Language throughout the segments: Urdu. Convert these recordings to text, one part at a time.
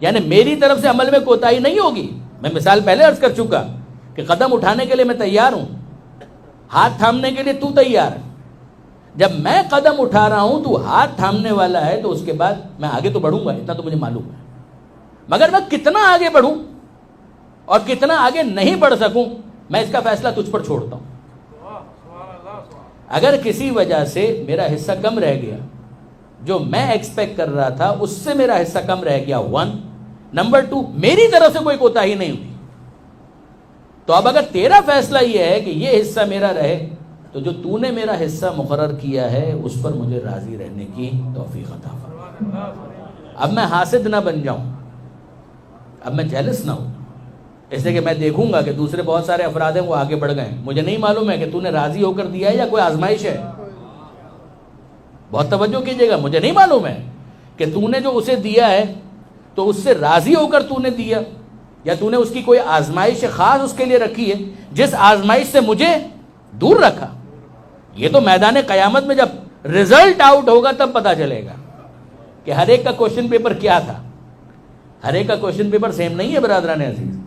یعنی میری طرف سے عمل میں کوتاہی نہیں ہوگی. میں مثال پہلے عرض کر چکا کہ قدم اٹھانے کے لیے میں تیار ہوں, ہاتھ تھامنے کے لیے تو تیار ہے. جب میں قدم اٹھا رہا ہوں تو ہاتھ تھامنے والا ہے, تو اس کے بعد میں آگے تو بڑھوں گا, اتنا تو مجھے معلوم ہے. مگر میں کتنا آگے بڑھوں اور کتنا آگے نہیں بڑھ سکوں, میں اس کا فیصلہ تجھ پر چھوڑتا ہوں. اگر کسی وجہ سے میرا حصہ کم رہ گیا, جو میں ایکسپیکٹ کر رہا تھا اس سے میرا حصہ کم رہ گیا, 1. نمبر 2, میری طرف سے کوئی کوتاہی نہیں ہوئی. تو اب اگر تیرا فیصلہ یہ ہے کہ یہ حصہ میرا رہے, تو جو تو نے میرا حصہ مقرر کیا ہے اس پر مجھے راضی رہنے کی توفیق عطا فرما. اب میں حاسد نہ بن جاؤں, اب میں جیلس نہ ہوں, اس لیے کہ میں دیکھوں گا کہ دوسرے بہت سارے افراد ہیں وہ آگے بڑھ گئے ہیں. مجھے نہیں معلوم ہے کہ تو نے راضی ہو کر دیا ہے یا کوئی آزمائش ہے. بہت توجہ کیجئے گا, مجھے نہیں معلوم ہے کہ تو نے جو اسے دیا ہے تو اس سے راضی ہو کر تو نے دیا, یا تو نے اس کی کوئی آزمائش خاص اس کے لیے رکھی ہے جس آزمائش سے مجھے دور رکھا. یہ تو میدان قیامت میں جب رزلٹ آؤٹ ہوگا تب پتا چلے گا کہ ہر ایک کا کوشچن پیپر کیا تھا. ہر ایک کا کوشچن پیپر سیم نہیں ہے برادران عزیز.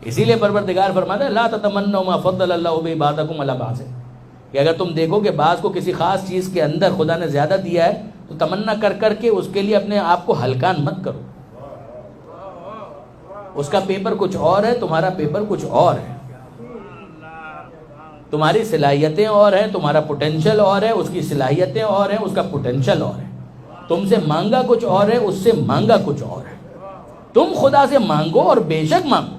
اسی لیے پروردگار فرماتا ہے لا تتمنوا ما فضل اللہ بہ بعضکم علی بعض, کہ اگر تم دیکھو کہ بعض کو کسی خاص چیز کے اندر خدا نے زیادہ دیا ہے تو تمنا کر کر کے اس کے لیے اپنے آپ کو ہلکان مت کرو. اس کا پیپر کچھ اور ہے, تمہارا پیپر کچھ اور ہے. تمہاری صلاحیتیں اور ہیں, تمہارا پوٹینشل اور ہے, اس کی صلاحیتیں اور ہیں, اس کا پوٹینشل اور ہے. تم سے مانگا کچھ اور ہے, اس سے مانگا کچھ اور ہے. تم خدا سے مانگو اور بے شک مانگو,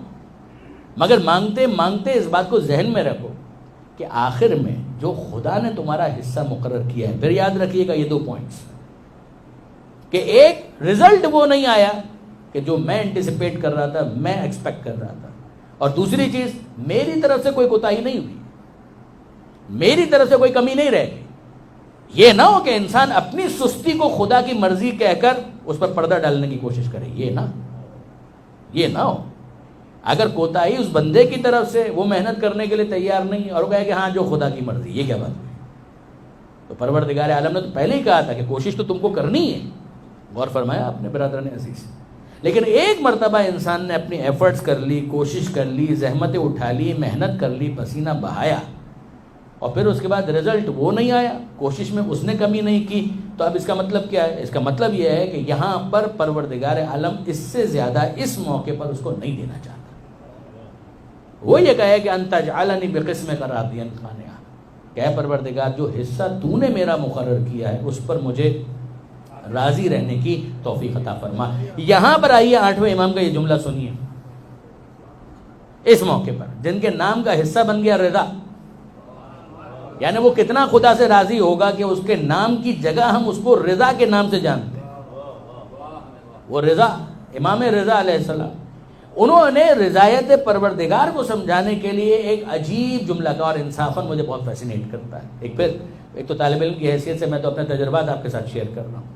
مگر مانگتے مانگتے اس بات کو ذہن میں رکھو کہ آخر میں جو خدا نے تمہارا حصہ مقرر کیا ہے, پھر یاد رکھیے گا یہ 2 پوائنٹس, کہ ایک رزلٹ وہ نہیں آیا کہ جو میں انٹیسپیٹ کر رہا تھا, میں ایکسپیکٹ کر رہا تھا, اور دوسری چیز میری طرف سے کوئی کوتاہی نہیں ہوئی, میری طرف سے کوئی کمی نہیں رہ گئی. یہ نہ ہو کہ انسان اپنی سستی کو خدا کی مرضی کہہ کر اس پر پردہ ڈالنے کی کوشش کرے. یہ نہ ہو. اگر کوتاہی اس بندے کی طرف سے, وہ محنت کرنے کے لیے تیار نہیں اور وہ کہے کہ ہاں جو خدا کی مرضی, یہ کیا بات ہے؟ تو پروردگار عالم نے تو پہلے ہی کہا تھا کہ کوشش تو تم کو کرنی ہے. غور فرمایا آپ نے برادران عزیز. لیکن ایک مرتبہ انسان نے اپنی ایفرٹس کر لی, کوشش کر لی, زحمتیں اٹھا لی, محنت کر لی, پسینہ بہایا, اور پھر اس کے بعد رزلٹ وہ نہیں آیا, کوشش میں اس نے کمی نہیں کی, تو اب اس کا مطلب کیا ہے؟ اس کا مطلب یہ ہے کہ یہاں پر پروردگار عالم اس سے زیادہ اس موقع پر اس کو نہیں دینا چاہتا. وہ یہ کہے کہ انت جعلنی بقسمک راضیا قانعا, کہ اے پروردگار جو حصہ تو نے میرا مقرر کیا ہے اس پر مجھے راضی رہنے کی توفیق عطا فرما. یہاں پر آئیے 8ویں امام کا یہ جملہ سنیے. اس موقع پر جن کے نام کا حصہ بن گیا رضا, یعنی وہ کتنا خدا سے راضی ہوگا کہ اس کے نام کی جگہ ہم اس کو رضا کے نام سے جانتے ہیں. وہ رضا, امام رضا علیہ السلام, انہوں نے رضایت پروردگار کو سمجھانے کے لیے ایک عجیب جملہ کہا, اور انصافاً مجھے بہت فیسینیٹ کرتا ہے. ایک تو طالب علم کی حیثیت سے میں تو اپنے تجربات آپ کے ساتھ شیئر کر رہا ہوں.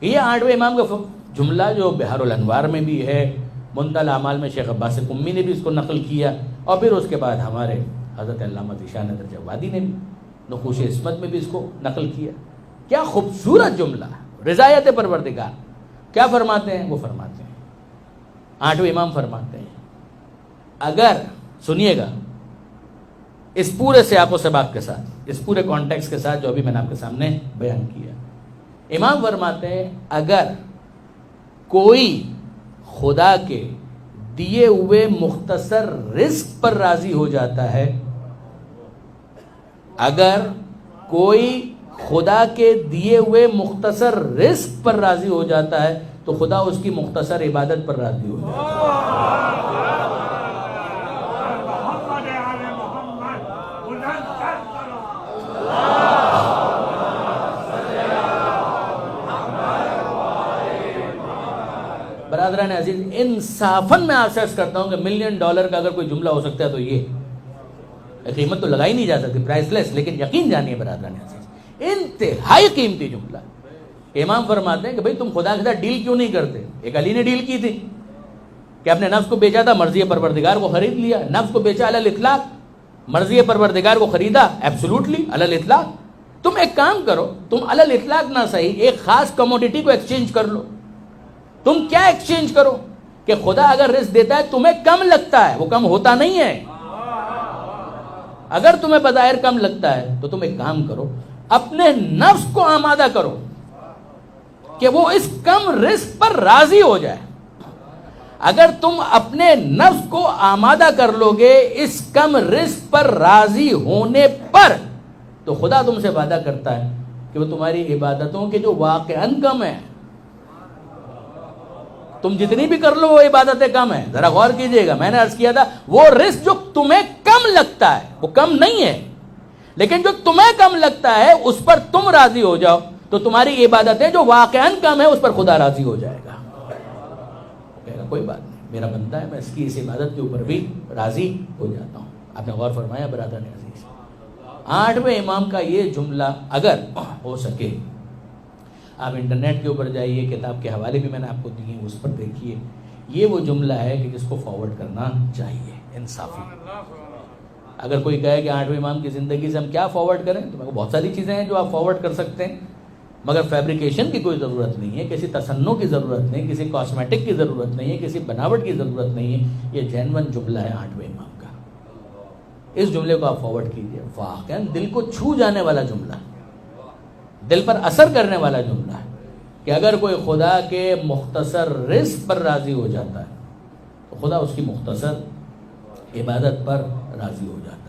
یہ 8ویں امام کا جملہ جو بحار الانوار میں بھی ہے, منتهى الاعمال میں شیخ عباس قمی نے بھی اس کو نقل کیا, اور پھر اس کے بعد ہمارے حضرت علامہ ذیشان ندر جوادی نے بھی نقوش عصمت میں بھی اس کو نقل کیا. کیا خوبصورت جملہ, رضایت پروردگار. کیا فرماتے ہیں؟ وہ فرماتے ہیں 8ویں امام فرماتے ہیں, اگر سنیے گا اس پورے سیاق و سباق کے ساتھ, اس پورے کانٹیکس کے ساتھ جو ابھی میں نے آپ کے سامنے بیان کیا. امام فرماتے ہیں اگر کوئی خدا کے دیے ہوئے مختصر رزق پر راضی ہو جاتا ہے, اگر کوئی خدا کے دیے ہوئے مختصر رزق پر راضی ہو جاتا ہے تو خدا اس کی مختصر عبادت پر راضی ہو جاتا ہے. برادران عزیز, انصافاً میں آپ سے عرض کرتا ہوں کہ $1 ملین کا اگر کوئی جملہ ہو سکتا ہے تو یہ, قیمت تو لگائی نہیں جا سکتی, پرائس لیس, لیکن یقین جانیے برادران عزیز انتہائی قیمتی جملہ. امام فرماتے ہیں کہ بھئی تم خدا کے ساتھ ڈیل کیوں نہیں کرتے؟ ایک علی نے ڈیل کی تھی کہ اپنے نفس کو بیچا تھا, مرضی پروردگار کو خرید لیا. نفس کو بیچا علی الاطلاق, مرضی پروردگار کو خریدا ایبسولوٹلی علی الاطلاق. تم ایک کام کرو, تم علی الاطلاق نہ صحیح ایک خاص کموڈیٹی کو ایکسچینج کر لو. تم کیا ایکسچینج کرو کہ خدا اگر رزق دیتا ہے تمہیں کم لگتا ہے، وہ کم ہوتا نہیں ہے. اگر تمہیں بظاہر کم لگتا ہے تو تم ایک کام کرو، اپنے نفس کو آمادہ کرو کہ وہ اس کم رزق پر راضی ہو جائے. اگر تم اپنے نفس کو آمادہ کر لو گے اس کم رزق پر راضی ہونے پر، تو خدا تم سے وعدہ کرتا ہے کہ وہ تمہاری عبادتوں کے جو واقعاً کم ہیں، تم جتنی بھی کر لو وہ عبادتیں کم ہیں. ذرا غور کیجئے گا، میں نے عرض کیا تھا وہ رزق جو تمہیں کم لگتا ہے وہ کم نہیں ہے، لیکن جو تمہیں کم لگتا ہے اس پر تم راضی ہو جاؤ تو تمہاری عبادتیں جو واقعاً کم ہیں اس پر خدا راضی ہو جائے گا. کوئی بات نہیں، میرا بندہ ہے، میں اس کی اس عبادت کے اوپر بھی راضی ہو جاتا ہوں. آپ نے غور فرمایا برادران عزیز؟ 8ویں امام کا یہ جملہ اگر ہو سکے، آپ انٹرنیٹ کے اوپر جائیے، کتاب کے حوالے بھی میں نے آپ کو دیے، اس پر دیکھیے. یہ وہ جملہ ہے کہ جس کو فارورڈ کرنا چاہیے انصافی. اگر کوئی کہے کہ 8ویں امام کی زندگی سے ہم کیا فارورڈ کریں، تو بہت ساری چیزیں ہیں جو آپ فارورڈ کر سکتے ہیں، مگر فیبریکیشن کی کوئی ضرورت نہیں ہے، کسی تصنع کی ضرورت نہیں، کسی کاسمیٹک کی ضرورت نہیں ہے، کسی بناوٹ کی ضرورت نہیں ہے. یہ جینون جملہ ہے 8ویں امام کا. اس جملے کو آپ فارورڈ کیجئے. واقعاً دل کو چھو جانے والا جملہ، دل پر اثر کرنے والا جملہ ہے کہ اگر کوئی خدا کے مختصر رزق پر راضی ہو جاتا ہے تو خدا اس کی مختصر عبادت پر راضی ہو جاتا ہے.